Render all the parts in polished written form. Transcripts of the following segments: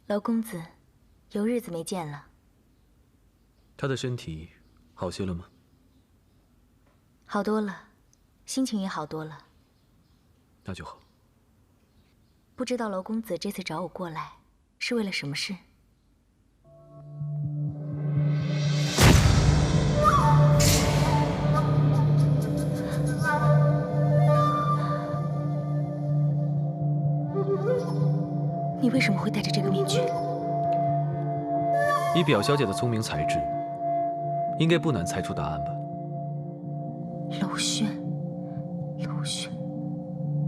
娄公子，有日子没见了。他的身体好些了吗？好多了，心情也好多了。那就好。不知道娄公子这次找我过来，是为了什么事？你为什么会戴着这个面具？以表小姐的聪明才智，应该不难猜出答案吧？娄轩，娄轩，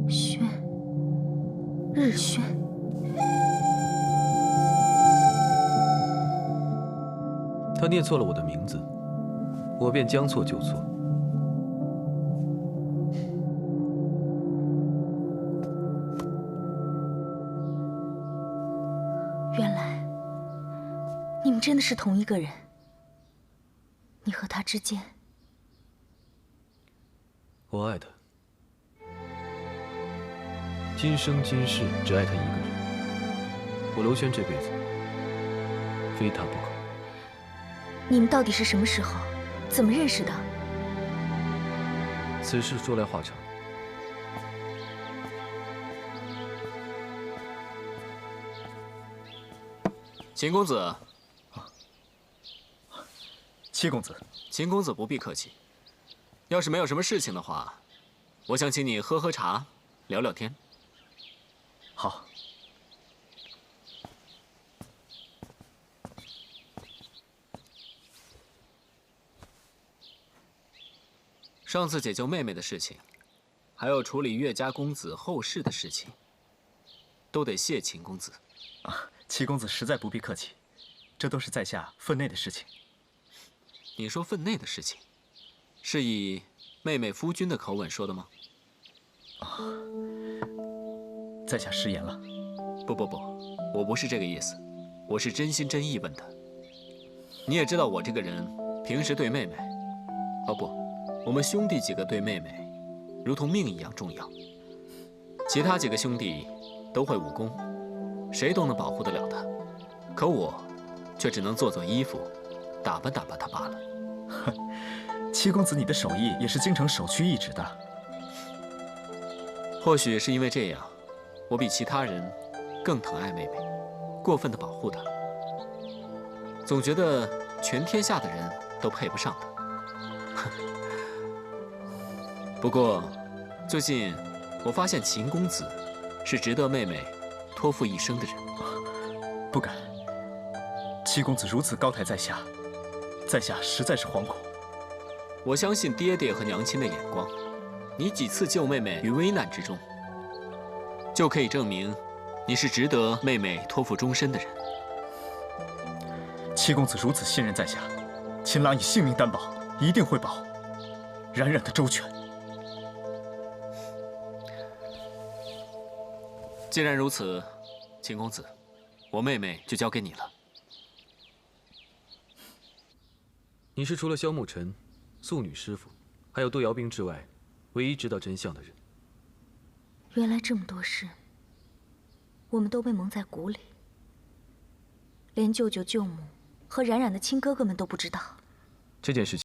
轩，日轩。他念错了我的名字，我便将错就错。原来，你们真的是同一个人。你和他之间，我爱他，今生今世只爱他一个人。我娄轩这辈子非他不可。你们到底是什么时候，怎么认识的？此事说来话长。秦公子，七公子，秦公子不必客气。要是没有什么事情的话，我想请你喝喝茶，聊聊天。好。上次解救妹妹的事情，还有处理岳家公子后事的事情，都得谢秦公子。七公子实在不必客气，这都是在下分内的事情。你说分内的事情，是以妹妹夫君的口吻说的吗？在下失言了。不，我不是这个意思，我是真心真意问的。你也知道我这个人平时对妹妹，哦不，我们兄弟几个对妹妹，如同命一样重要。其他几个兄弟都会武功，谁都能保护得了她，可我却只能做做衣服，打扮打扮她罢了。七公子，你的手艺也是京城首屈一指的。或许是因为这样，我比其他人更疼爱妹妹，过分的保护她，总觉得全天下的人都配不上她。不过，最近我发现秦公子是值得妹妹托付一生的人。不敢，七公子如此高抬在下，在下实在是惶恐。我相信爹爹和娘亲的眼光，你几次救妹妹于危难之中，就可以证明你是值得妹妹托付终身的人。七公子如此信任在下，秦郎以性命担保，一定会保冉冉的周全。既然如此，秦公子，我妹妹就交给你了。你是除了萧慕尘、素女师傅，还有杜瑶冰之外，唯一知道真相的人。原来这么多事，我们都被蒙在鼓里，连舅舅、舅母和冉冉的亲哥哥们都不知道。这件事情。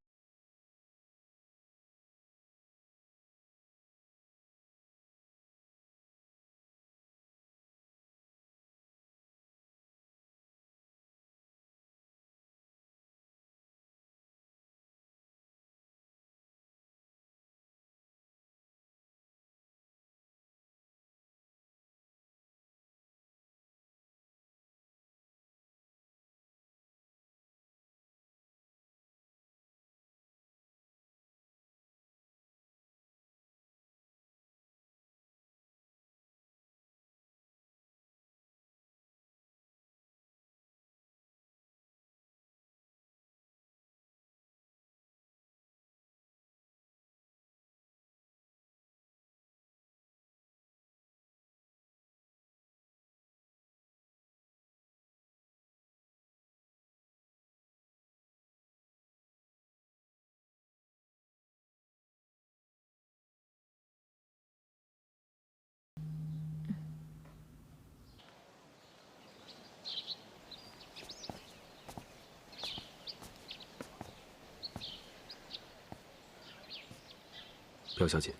表小姐，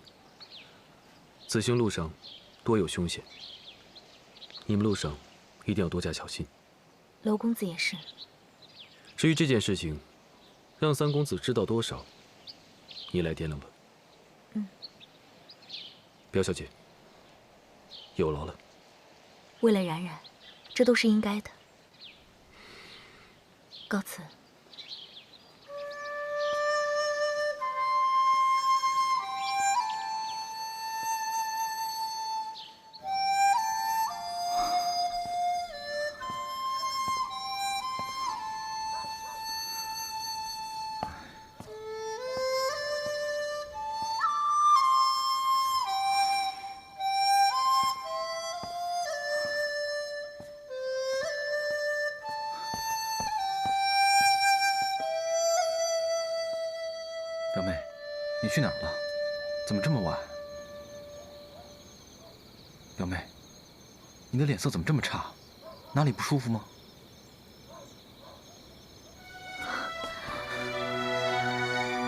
此行路上多有凶险，你们路上一定要多加小心。娄公子也是。至于这件事情，让三公子知道多少，你来掂量吧。表小姐，有劳了。为了冉冉，这都是应该的。告辞。表妹，你去哪儿了？怎么这么晚？表妹，你的脸色怎么这么差？哪里不舒服吗？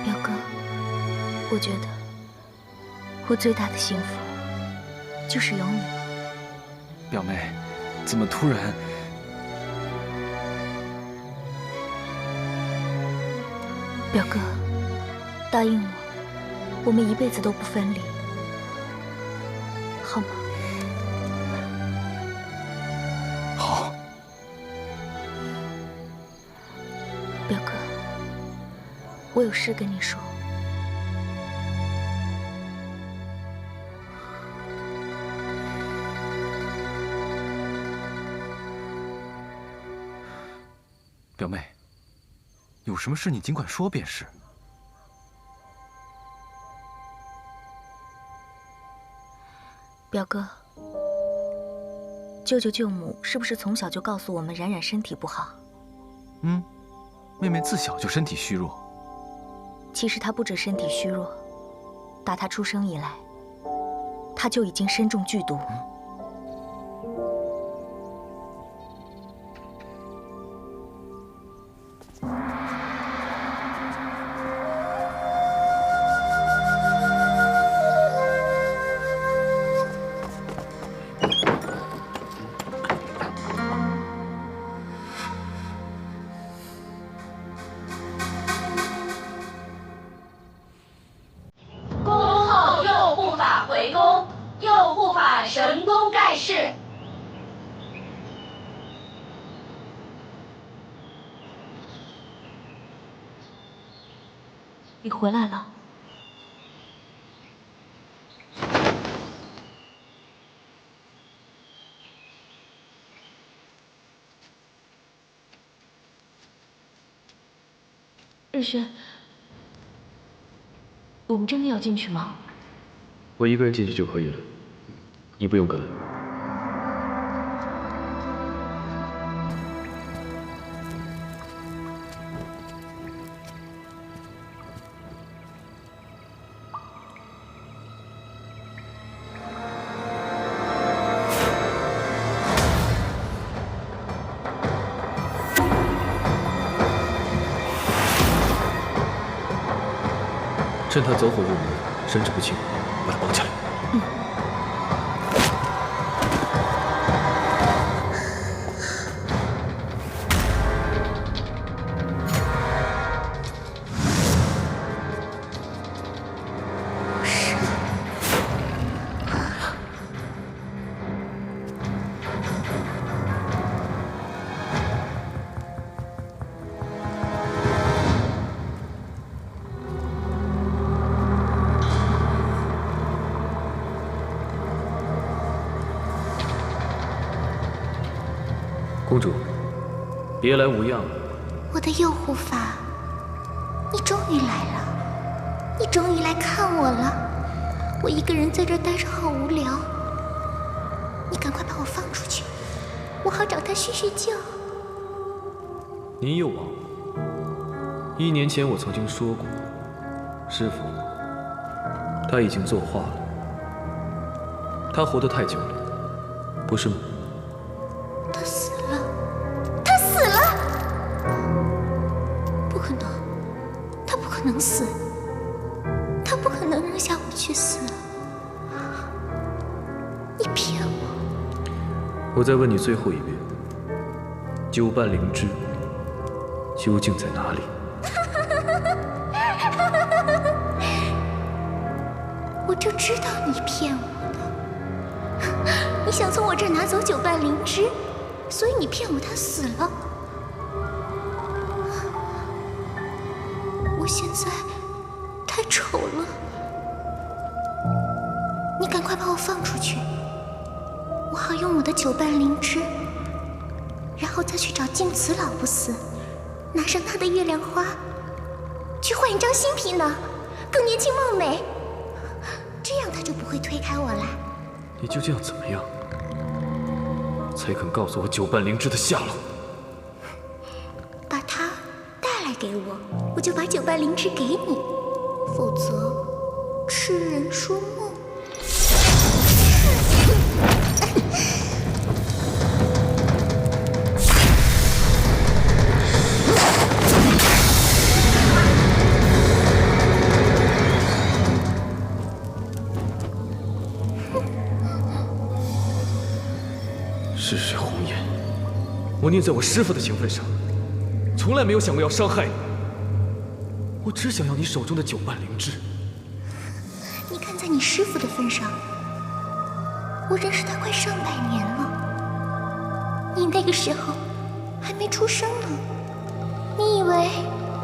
表哥，我觉得我最大的幸福就是有你。表妹，怎么突然？表哥，答应我，我们一辈子都不分离，好吗？好。表哥，我有事跟你说。表妹，有什么事你尽管说便是。表哥，舅舅舅母是不是从小就告诉我们冉冉身体不好？妹妹自小就身体虚弱。其实她不止身体虚弱，打她出生以来，她就已经身中剧毒。神功盖世。你回来了。日轩，我们真的要进去吗？我一个人进去就可以了，你不用跟。趁他走火入魔，神志不清，把他绑起来。公主，别来无恙。我的右护法，你终于来了，你终于来看我了。我一个人在这儿待着好无聊，你赶快把我放出去，我好找他叙叙旧。您又忘了，1年前我曾经说过，师傅他已经作画了，他活得太久了，不是吗？他死了，他死了！不可能，他不可能死，他不可能扔下我去死。你骗我！我再问你最后一遍，九半灵芝究竟在哪里？我就知道你骗我的。你想从我这儿拿走九半灵芝，所以你骗我他死了。我现在太丑了，你赶快把我放出去，我好用我的九半灵芝，然后再去找净慈老不死，拿上他的月亮花，去换一张新皮囊，更年轻貌美，这样他就不会推开我来。你究竟要怎么样，才肯告诉我九半灵芝的下落？把它带来给我，我就把九半灵芝给你，否则痴人说梦。世事红颜，我念在我师父的情分上，从来没有想过要伤害你。我只想要你手中的九半灵芝。你看在你师父的份上，我认识他快上百年了，你那个时候还没出生呢。你以为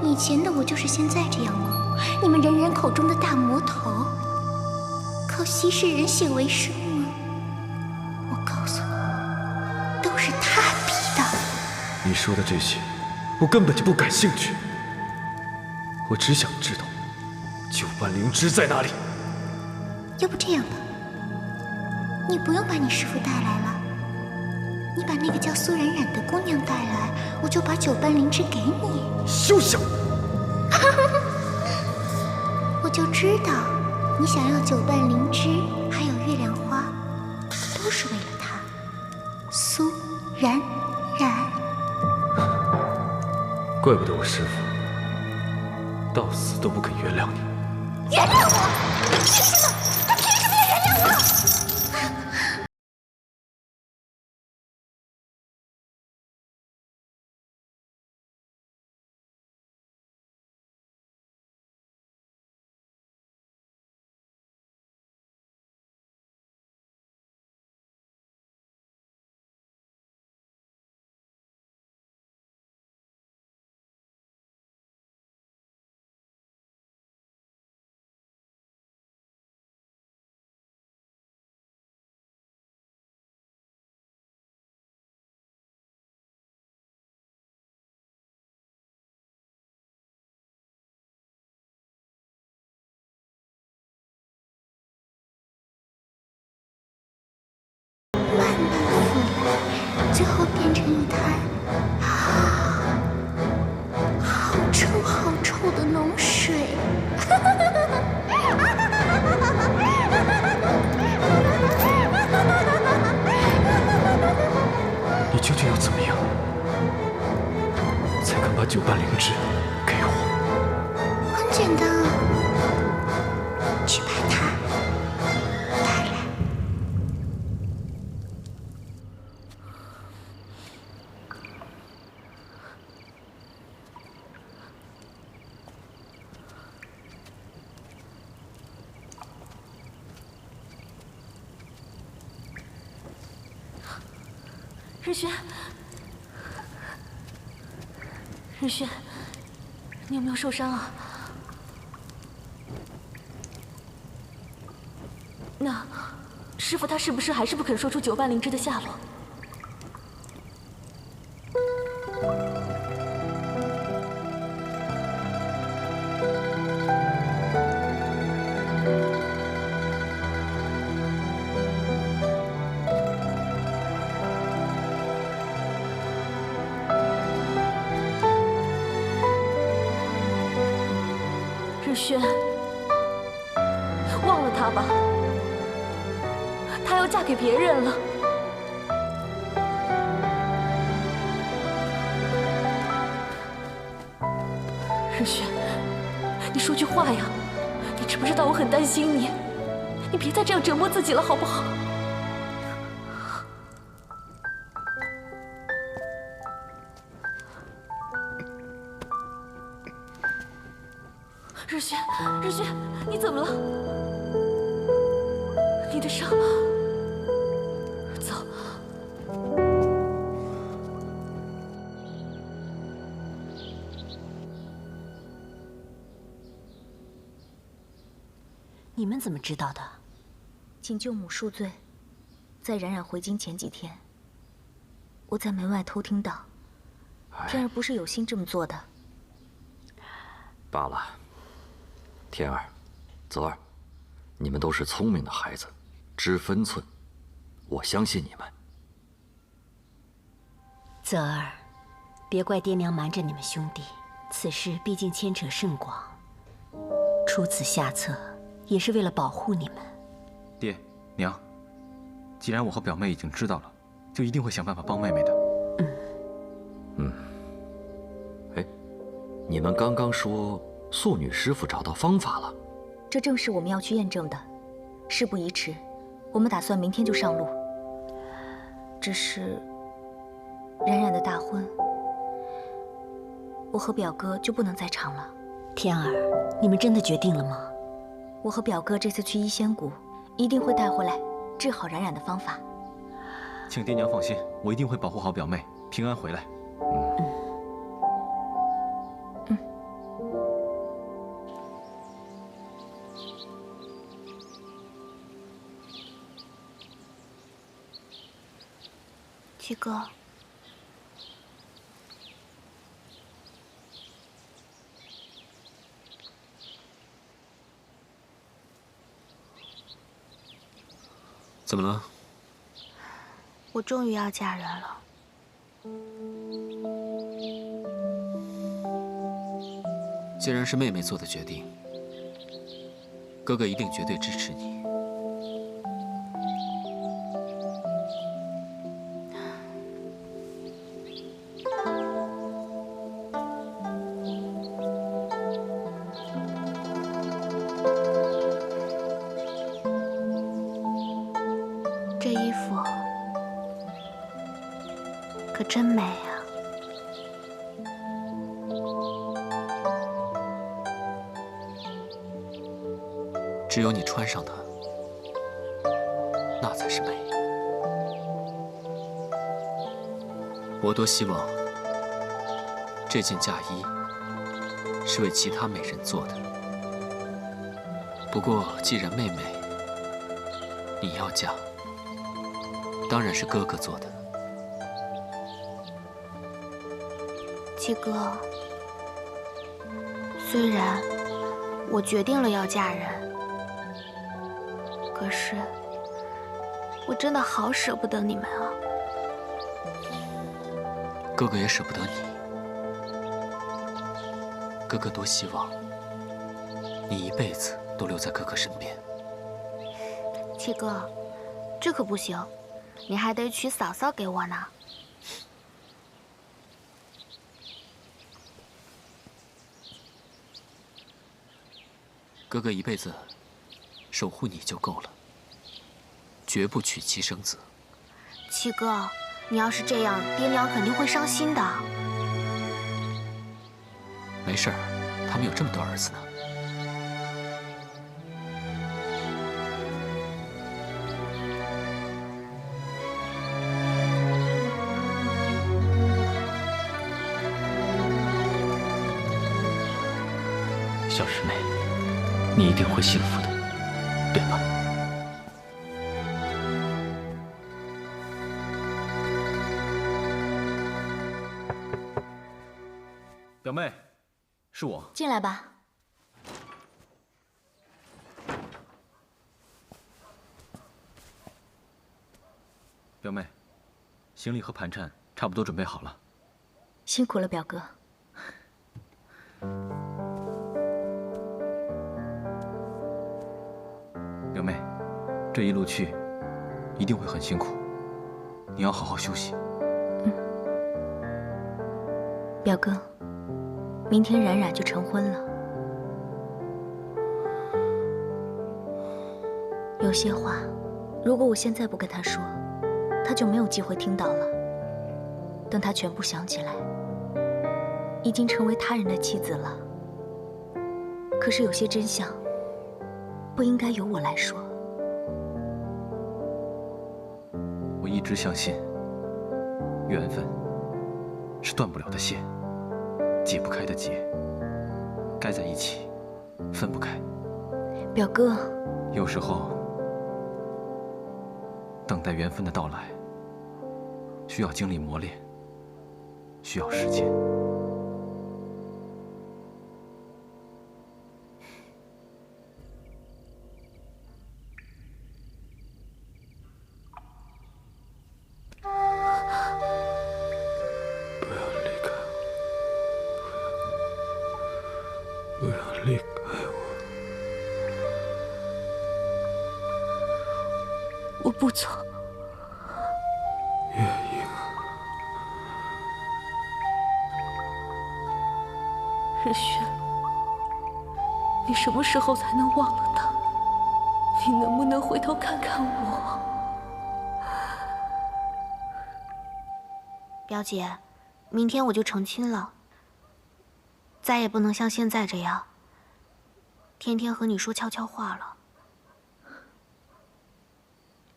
以前的我就是现在这样吗？你们人人口中的大魔头，靠吸食人血为生吗？我告诉你，都是他逼的。你说的这些，我根本就不感兴趣。我只想知道九半灵芝在哪里。要不这样吧，你不用把你师父带来了，你把那个叫苏冉冉的姑娘带来，我就把九半灵芝给你。休想！我就知道，你想要九半灵芝，还有月亮花，都是为了她，苏冉冉。怪不得我师父到死都不肯原谅你。原谅我？凭什么？他凭什么要原谅我？最后变成一滩好臭好臭的脓水。你究竟要怎么样，才肯把九半灵芝给我？很简单啊，去把它带来。日轩，日轩，你有没有受伤啊？那师父他是不是还是不肯说出九半灵芝的下落？日轩，忘了他吧，她要嫁给别人了。日轩，你说句话呀！你你知不知道我很担心你？你别再这样折磨自己了，好不好？日轩，日轩，你怎么了？你的伤……走。你们怎么知道的？请舅母恕罪，在冉冉回京前几天，我在门外偷听到，天儿不是有心这么做的。罢了，天儿、泽儿，你们都是聪明的孩子，知分寸，我相信你们。泽儿，别怪爹娘瞒着你们兄弟，此事毕竟牵扯甚广，出此下策也是为了保护你们。爹娘，既然我和表妹已经知道了，就一定会想办法帮妹妹的。哎，你们刚刚说素女师傅找到方法了，这正是我们要去验证的。事不宜迟，我们打算明天就上路。只是冉冉的大婚，我和表哥就不能在场了。天儿，你们真的决定了吗？我和表哥这次去医仙谷，一定会带回来治好冉冉的方法。请爹娘放心，我一定会保护好表妹，平安回来。七哥，怎么了？我终于要嫁人了。既然是妹妹做的决定，哥哥一定绝对支持你。这衣服可真美啊！只有你穿上它，那才是美。我多希望这件嫁衣是为其他美人做的。不过，既然妹妹你要嫁，当然是哥哥做的。七哥，虽然我决定了要嫁人，可是我真的好舍不得你们啊！哥哥也舍不得你。哥哥多希望你一辈子都留在哥哥身边。七哥，这可不行，你还得娶嫂嫂给我呢。哥哥一辈子守护你就够了，绝不娶妻生子。七哥，你要是这样，爹娘肯定会伤心的。没事儿，他们有这么多儿子呢。小师妹，你一定会幸福的，对吧？表妹，是我。进来吧。表妹，行李和盘缠差不多准备好了。辛苦了，表哥。表妹，这一路去一定会很辛苦，你要好好休息。表哥，明天冉冉就成婚了。有些话，如果我现在不跟他说，他就没有机会听到了。等他全部想起来，已经成为他人的妻子了。可是有些真相，不应该由我来说。我一直相信，缘分是断不了的线，解不开的结，该在一起，分不开。表哥，有时候，等待缘分的到来，需要经历磨练，需要时间。不要离开我！我不走。月影，日轩，你什么时候才能忘了他？你能不能回头看看我？表姐，明天我就成亲了。再也不能像现在这样，天天和你说悄悄话了。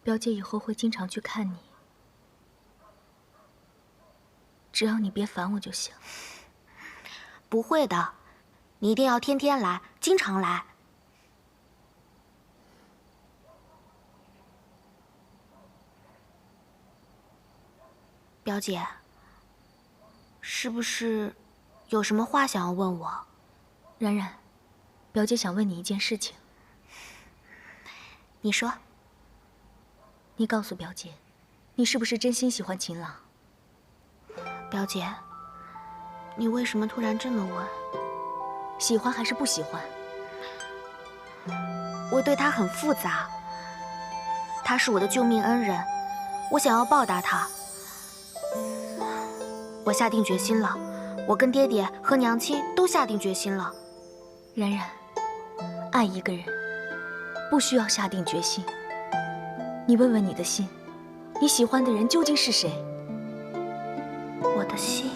表姐以后会经常去看你，只要你别烦我就行。不会的，你一定要天天来，经常来。表姐，是不是有什么话想要问我？冉冉，表姐想问你一件事情。你说。你告诉表姐，你是不是真心喜欢秦朗？表姐，你为什么突然这么问？喜欢还是不喜欢？我对他很复杂。他是我的救命恩人，我想要报答他。我下定决心了，我跟爹爹和娘亲都下定决心了。冉冉，爱一个人不需要下定决心。你问问你的心，你喜欢的人究竟是谁？我的心，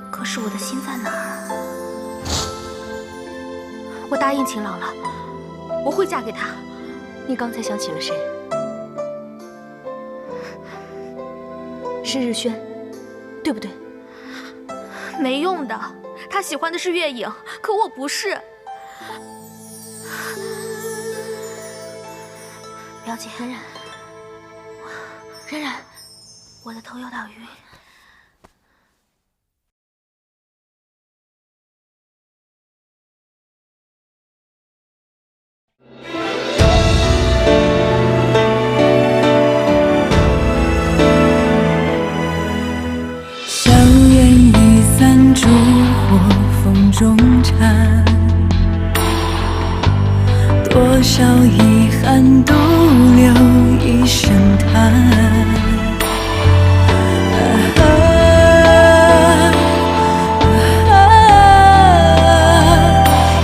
可是我的心在哪儿？我答应秦朗了，我会嫁给他。你刚才想起了谁？是日轩，对不对？没用的，他喜欢的是月影，可我不是。表姐，冉冉，冉冉，我的头有点晕。硝烟已散，烛火风中缠，多少遗憾独留一声叹。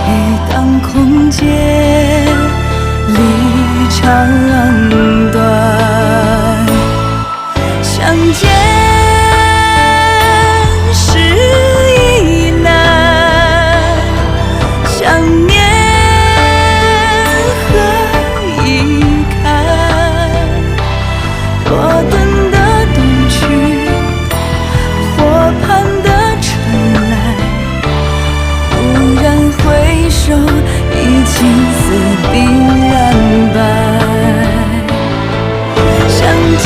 雨当空阶，离长短，相见是一难，想念何以堪？多顿的冬去，火畔的春来，蓦然回首，已青丝鬓染白。相见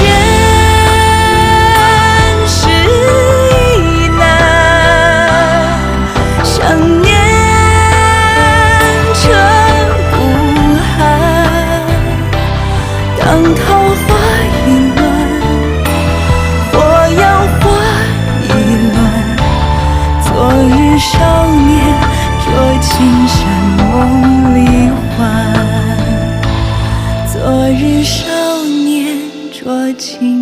是一难，想念彻骨寒。当桃花已乱，火药花已乱。昨日少年着青衫梦里还，昨日少年着青